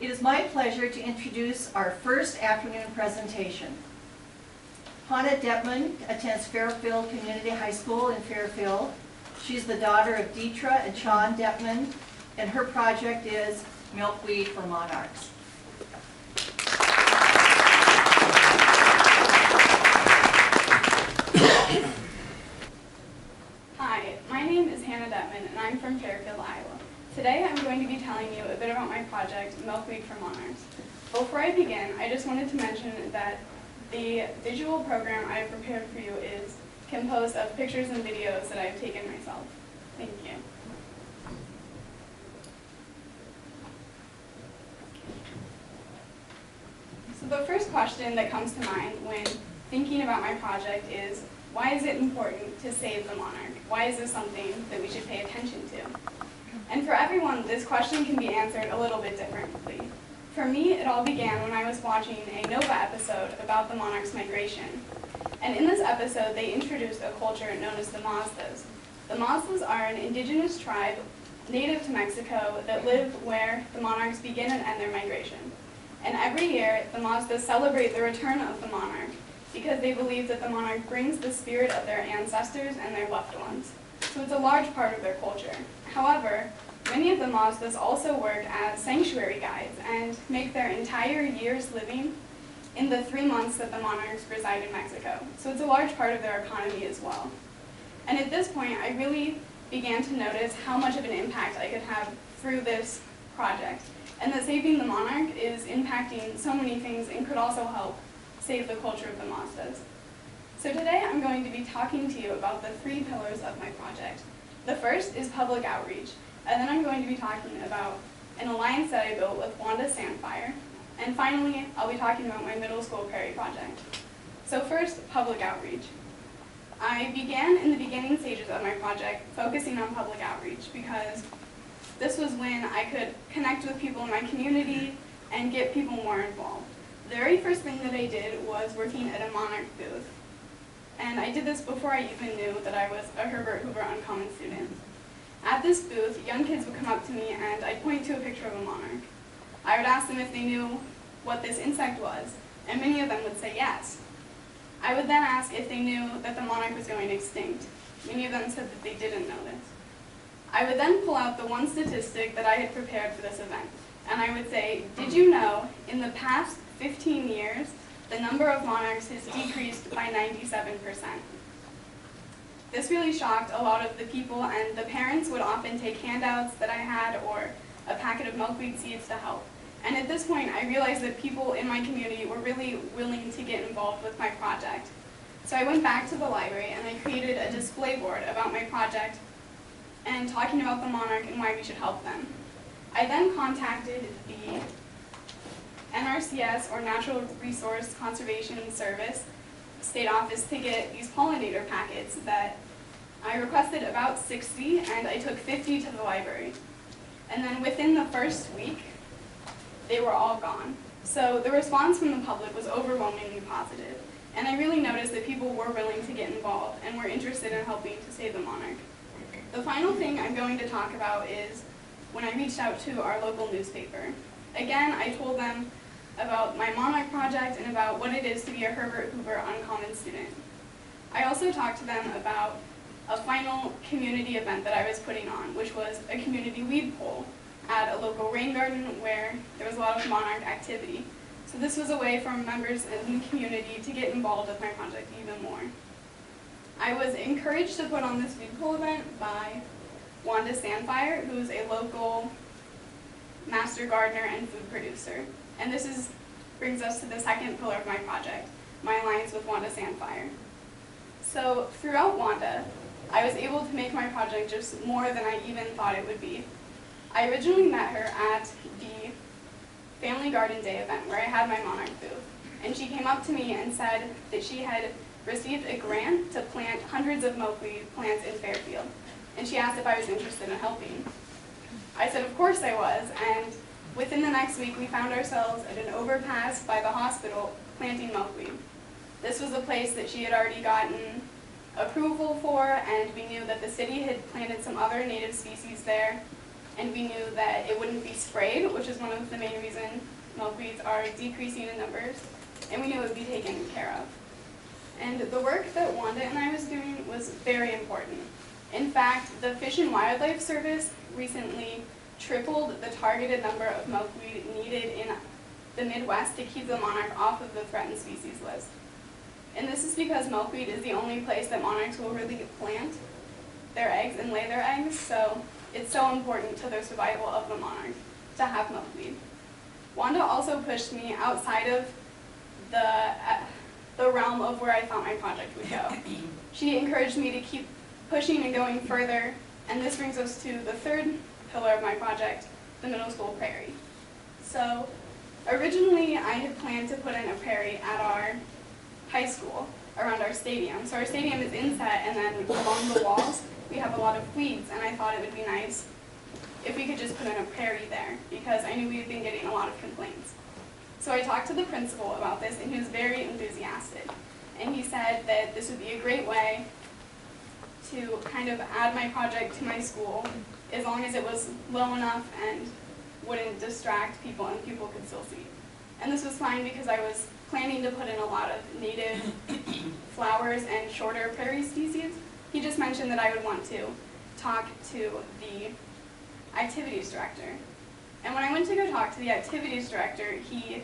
It is my pleasure to introduce our first afternoon presentation. Hannah Detman attends Fairfield Community High School in Fairfield. She's the daughter of Deetra and Sean Detman, and her project is Milkweed for Monarchs. Hi, my name is Hannah Detman, and I'm from Fairfield, Iowa. Today I'm going to be telling you a bit about my project, Milkweed for Monarchs. Before I begin, I just wanted to mention that the visual program I have prepared for you is composed of pictures and videos that I have taken myself. Thank you. So the first question that comes to mind when thinking about my project is, why is it important to save the monarch? Why is this something that we should pay attention to? And for everyone, this question can be answered a little bit differently. For me, it all began when I was watching a NOVA episode about the monarch's migration. And in this episode, they introduced a culture known as the Mazdas. The Mazdas are an indigenous tribe native to Mexico that live where the monarchs begin and end their migration. And every year, the Mazdas celebrate the return of the monarch because they believe that the monarch brings the spirit of their ancestors and their loved ones. So it's a large part of their culture. However, many of the Mazdas also work as sanctuary guides and make their entire year's living in the 3 months that the monarchs reside in Mexico. So it's a large part of their economy as well. And at this point, I really began to notice how much of an impact I could have through this project, and that saving the monarch is impacting so many things and could also help save the culture of the Mazdas. So today I'm going to be talking to you about the 3 pillars of my project. The first is public outreach, and then I'm going to be talking about an alliance that I built with Wanda Sandfire, and finally I'll be talking about my middle school Prairie project. So first, public outreach. I began in the beginning stages of my project focusing on public outreach because this was when I could connect with people in my community and get people more involved. The very first thing that I did was working at a Monarch booth. And I did this before I even knew that I was a Herbert Hoover Uncommon student. At this booth, young kids would come up to me and I'd point to a picture of a monarch. I would ask them if they knew what this insect was, and many of them would say yes. I would then ask if they knew that the monarch was going extinct. Many of them said that they didn't know this. I would then pull out the one statistic that I had prepared for this event, and I would say, did you know in the past 15 years, the number of monarchs has decreased by 97%. This really shocked a lot of the people, and the parents would often take handouts that I had or a packet of milkweed seeds to help. And at this point, I realized that people in my community were really willing to get involved with my project. So I went back to the library and I created a display board about my project and talking about the monarch and why we should help them. I then contacted the NRCS, or Natural Resource Conservation Service, state office to get these pollinator packets that I requested about 60, and I took 50 to the library. And then within the first week, they were all gone. So the response from the public was overwhelmingly positive, and I really noticed that people were willing to get involved and were interested in helping to save the monarch. The final thing I'm going to talk about is when I reached out to our local newspaper. Again, I told them about my Monarch project and about what it is to be a Herbert Hoover Uncommon student. I also talked to them about a final community event that I was putting on, which was a community weed poll at a local rain garden where there was a lot of monarch activity. So this was a way for members in the community to get involved with my project even more. I was encouraged to put on this weed poll event by Wanda Sandfire, who's a local master gardener and food producer. And this brings us to the second pillar of my project, my alliance with Wanda Sandfire. So throughout Wanda, I was able to make my project just more than I even thought it would be. I originally met her at the Family Garden Day event where I had my Monarch booth. And she came up to me and said that she had received a grant to plant hundreds of milkweed plants in Fairfield. And she asked if I was interested in helping. I said of course I was, and within the next week we found ourselves at an overpass by the hospital planting milkweed. This was a place that she had already gotten approval for, and we knew that the city had planted some other native species there. and we knew that it wouldn't be sprayed, which is one of the main reasons milkweeds are decreasing in numbers, and we knew it would be taken care of. And the work that Wanda and I was doing was very important. In fact, the Fish and Wildlife Service recently tripled the targeted number of milkweed needed in the Midwest to keep the monarch off of the threatened species list. And this is because milkweed is the only place that monarchs will really plant their eggs and lay their eggs, so it's so important to the survival of the monarch to have milkweed. Wanda also pushed me outside of the realm of where I thought my project would go. She encouraged me to keep pushing and going further, and this brings us to the third pillar of my project, the middle school prairie. So originally I had planned to put in a prairie at our high school around our stadium. So our stadium is inset, and then along the walls we have a lot of weeds, and I thought it would be nice if we could just put in a prairie there, because I knew we had been getting a lot of complaints. So I talked to the principal about this, and he was very enthusiastic. And he said that this would be a great way to kind of add my project to my school, as long as it was low enough and wouldn't distract people and people could still see. And this was fine because I was planning to put in a lot of native flowers and shorter prairie species. He just mentioned that I would want to talk to the activities director. And when I went to go talk to the activities director, he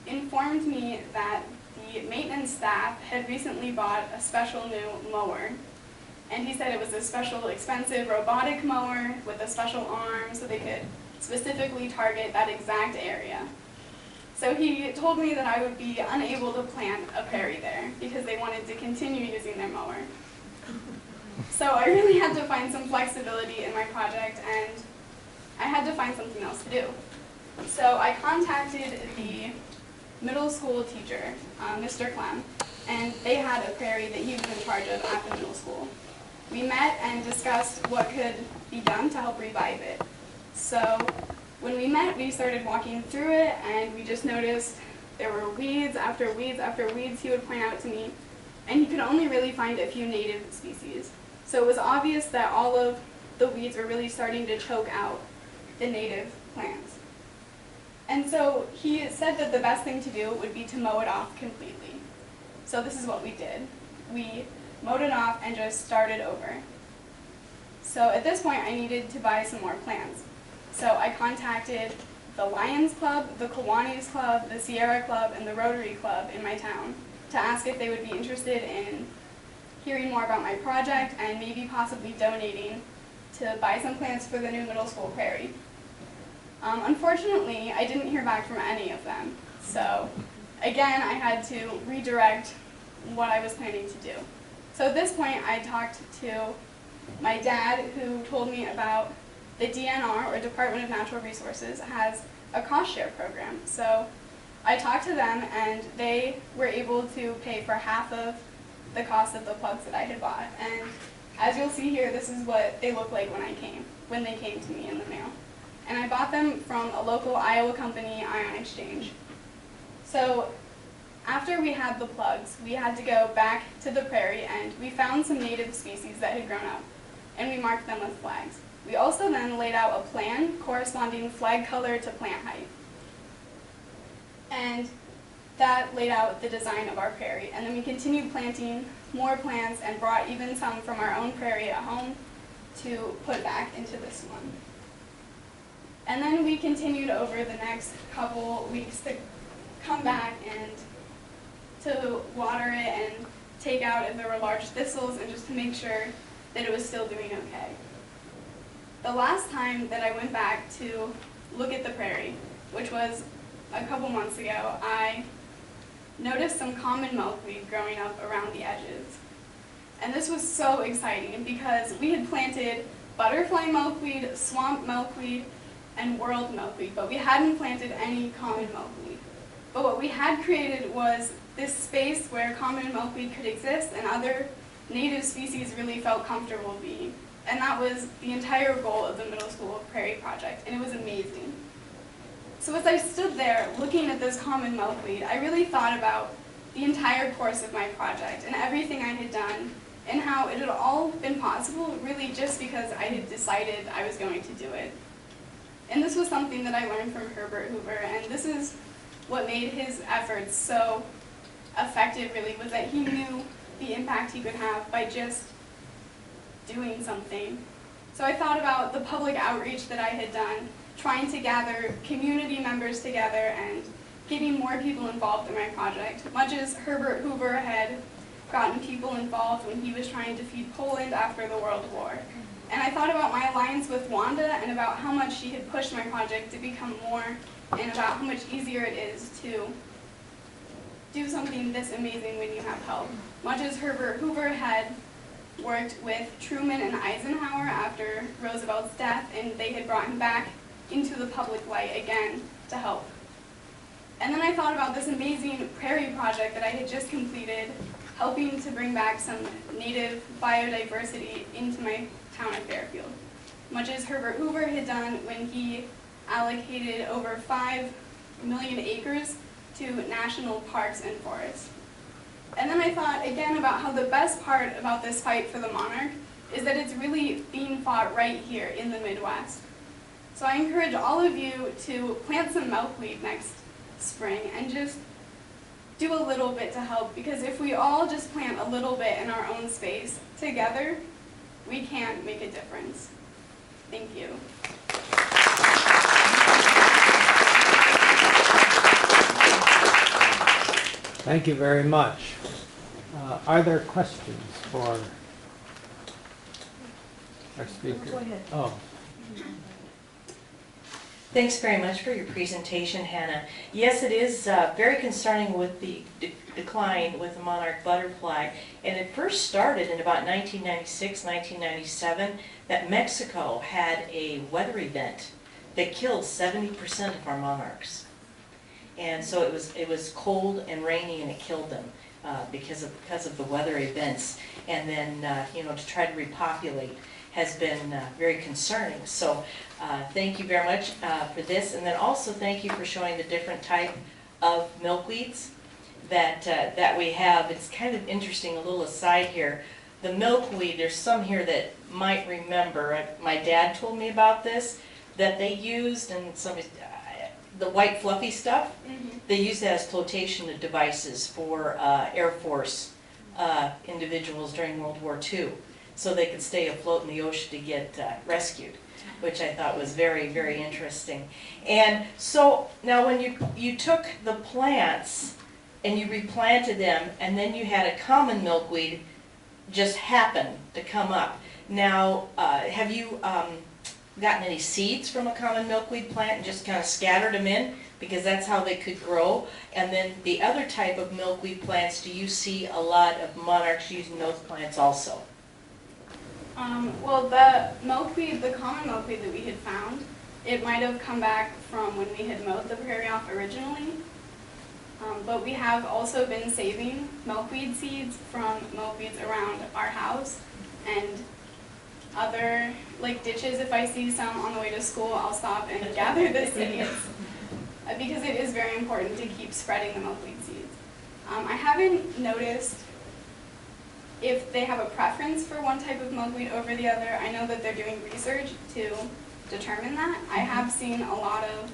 informed me that the maintenance staff had recently bought a special new mower. And he said it was a special expensive robotic mower with a special arm so they could specifically target that exact area. So he told me that I would be unable to plant a prairie there because they wanted to continue using their mower. So I really had to find some flexibility in my project, and I had to find something else to do. So I contacted the middle school teacher, Mr. Clem, and they had a prairie that he was in charge of at the middle school. We met and discussed what could be done to help revive it. So when we met, we started walking through it, and we just noticed there were weeds after weeds after weeds he would point out to me, and he could only really find a few native species. So it was obvious that all of the weeds were really starting to choke out the native plants. And so he said that the best thing to do would be to mow it off completely. So this is what we did. We mowed it off and just started over. So at this point I needed to buy some more plants. So I contacted the Lions Club, the Kiwanis Club, the Sierra Club, and the Rotary Club in my town to ask if they would be interested in hearing more about my project and maybe possibly donating to buy some plants for the new middle school prairie. Unfortunately, I didn't hear back from any of them. So again, I had to redirect what I was planning to do. So at this point, I talked to my dad, who told me about the DNR, or Department of Natural Resources, has a cost share program. So I talked to them, and they were able to pay for half of the cost of the plugs that I had bought. And as you'll see here, this is what they look like when they came to me in the mail. And I bought them from a local Iowa company, Ion Exchange. So after we had the plugs, we had to go back to the prairie, and we found some native species that had grown up, and we marked them with flags. We also then laid out a plan corresponding flag color to plant height. And that laid out the design of our prairie. And then we continued planting more plants and brought even some from our own prairie at home to put back into this one. And then we continued over the next couple weeks to come back and to water it and take out if there were large thistles, and just to make sure that it was still doing okay. The last time that I went back to look at the prairie, which was a couple months ago, I noticed some common milkweed growing up around the edges. And this was so exciting because we had planted butterfly milkweed, swamp milkweed, and world milkweed, but we hadn't planted any common milkweed. But what we had created was this space where common milkweed could exist and other native species really felt comfortable being. And that was the entire goal of the middle school prairie project, and it was amazing. So as I stood there looking at this common milkweed, I really thought about the entire course of my project and everything I had done, and how it had all been possible really just because I had decided I was going to do it. And this was something that I learned from Herbert Hoover, and this is what made his efforts so effective, really, was that he knew the impact he could have by just doing something. So I thought about the public outreach that I had done, trying to gather community members together and getting more people involved in my project, much as Herbert Hoover had gotten people involved when he was trying to feed Poland after the World War. And I thought about my alliance with Wanda and about how much she had pushed my project to become more, and about how much easier it is to do something this amazing when you have help. Much as Herbert Hoover had worked with Truman and Eisenhower after Roosevelt's death, and they had brought him back into the public light again to help. And then I thought about this amazing Prairie project that I had just completed, helping to bring back some native biodiversity into my town of Fairfield, much as Herbert Hoover had done when he allocated over 5 million acres to national parks and forests. And then I thought again about how the best part about this fight for the monarch is that it's really being fought right here in the Midwest. So I encourage all of you to plant some milkweed next spring and just do a little bit to help, because if we all just plant a little bit in our own space together, we can make a difference. Thank you. Thank you very much. Are there questions for our speaker? Go ahead. Oh, Thanks very much for your presentation, Hannah. Yes, it is very concerning with the decline with the monarch butterfly. And it first started in about 1996, 1997, that Mexico had a weather event that killed 70% of our monarchs. And so it was cold and rainy, and it killed them because of the weather events. And then to try to repopulate has been very concerning. So thank you very much for this, and then also thank you for showing the different type of milkweeds that we have. It's kind of interesting, a little aside here. The milkweed, there's some here that might remember, my dad told me about this, that they used, and some the white fluffy stuff, they used that as flotation devices for Air Force individuals during World War II, so they could stay afloat in the ocean to get rescued, which I thought was very, very interesting. And so now when you took the plants and you replanted them, and then you had a common milkweed just happen to come up. Now, have you gotten any seeds from a common milkweed plant and just kind of scattered them in? Because that's how they could grow. And then the other type of milkweed plants, do you see a lot of monarchs using those plants also? Well, the common milkweed that we had found, it might have come back from when we had mowed the prairie off originally. But we have also been saving milkweed seeds from milkweeds around our house and other ditches. If I see some on the way to school, I'll stop and gather the seeds because it is very important to keep spreading the milkweed seeds. I haven't noticed if they have a preference for one type of milkweed over the other. I know that they're doing research to determine that. I have seen a lot of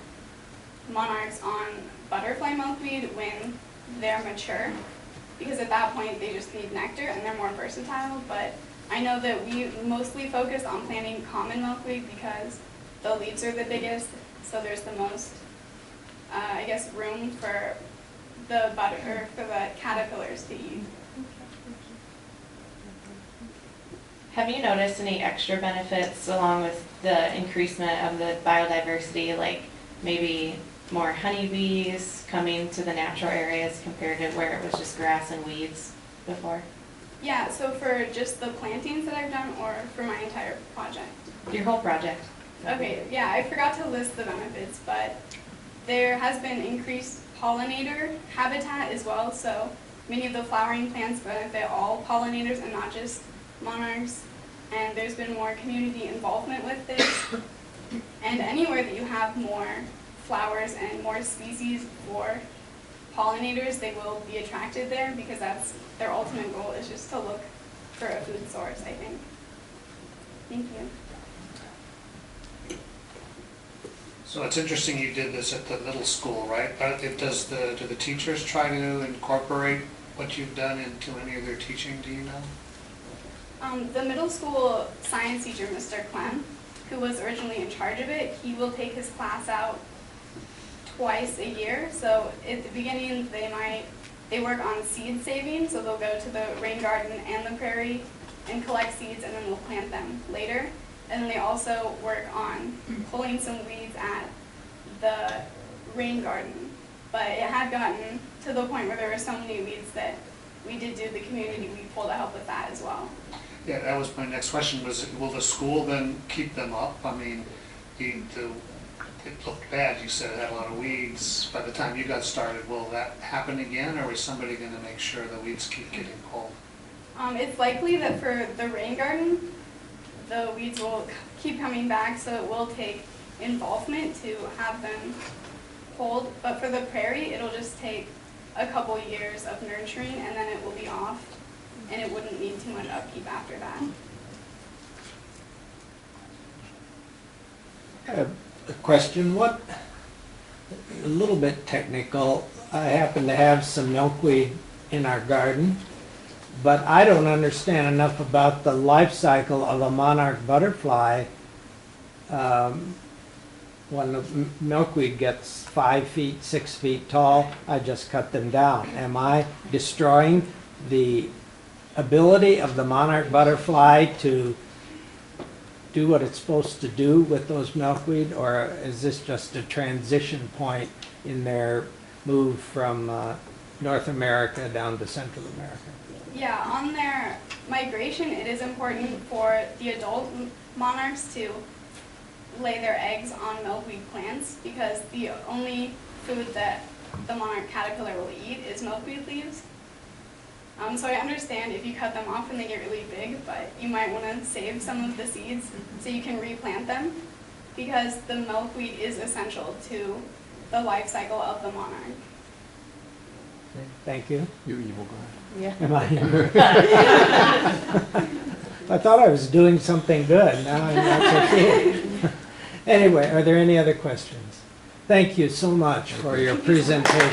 monarchs on butterfly milkweed when they're mature, because at that point they just need nectar and they're more versatile. But I know that we mostly focus on planting common milkweed because the leaves are the biggest, so there's the most, room for the caterpillars to eat. Have you noticed any extra benefits along with the increasement of the biodiversity, like maybe more honeybees coming to the natural areas compared to where it was just grass and weeds before? Yeah, so for just the plantings that I've done, or for my entire project? Your whole project. Okay, yeah, I forgot to list the benefits, but there has been increased pollinator habitat as well, so many of the flowering plants benefit all pollinators and not just monarchs, and there's been more community involvement with this. And anywhere that you have more flowers and more species for pollinators, they will be attracted there, because that's their ultimate goal, is just to look for a food source, I think. Thank you. So it's interesting you did this at the middle school, right? Do the teachers try to incorporate what you've done into any of their teaching, do you know? The middle school science teacher, Mr. Clem, who was originally in charge of it, he will take his class out twice a year. So at the beginning, they work on seed saving, so they'll go to the rain garden and the prairie and collect seeds, and then they'll plant them later. And then they also work on pulling some weeds at the rain garden. But it had gotten to the point where there were so many weeds that we did do the community weed pull to help with that as well. Yeah, that was my next question, will the school then keep them up? I mean, it looked bad, you said it had a lot of weeds. By the time you got started, will that happen again, or is somebody going to make sure the weeds keep getting pulled? It's likely that for the rain garden, the weeds will keep coming back, so it will take involvement to have them pulled. But for the prairie, it'll just take a couple years of nurturing, and then it will be off, and it wouldn't need too much upkeep after that. A question, a little bit technical. I happen to have some milkweed in our garden, but I don't understand enough about the life cycle of a monarch butterfly. When the milkweed gets 5 feet, 6 feet tall, I just cut them down. Am I destroying the ability of the monarch butterfly to do what it's supposed to do with those milkweed, or is this just a transition point in their move from North America down to Central America? Yeah, on their migration, it is important for the adult monarchs to lay their eggs on milkweed plants, because the only food that the monarch caterpillar will eat is milkweed leaves. So I understand if you cut them off and they get really big, but you might want to save some of the seeds so you can replant them, because the milkweed is essential to the life cycle of the monarch. Thank you. You evil guy. Yeah. Am I? I thought I was doing something good. Now I'm not so sure. Anyway, are there any other questions? Thank you so much for your presentation.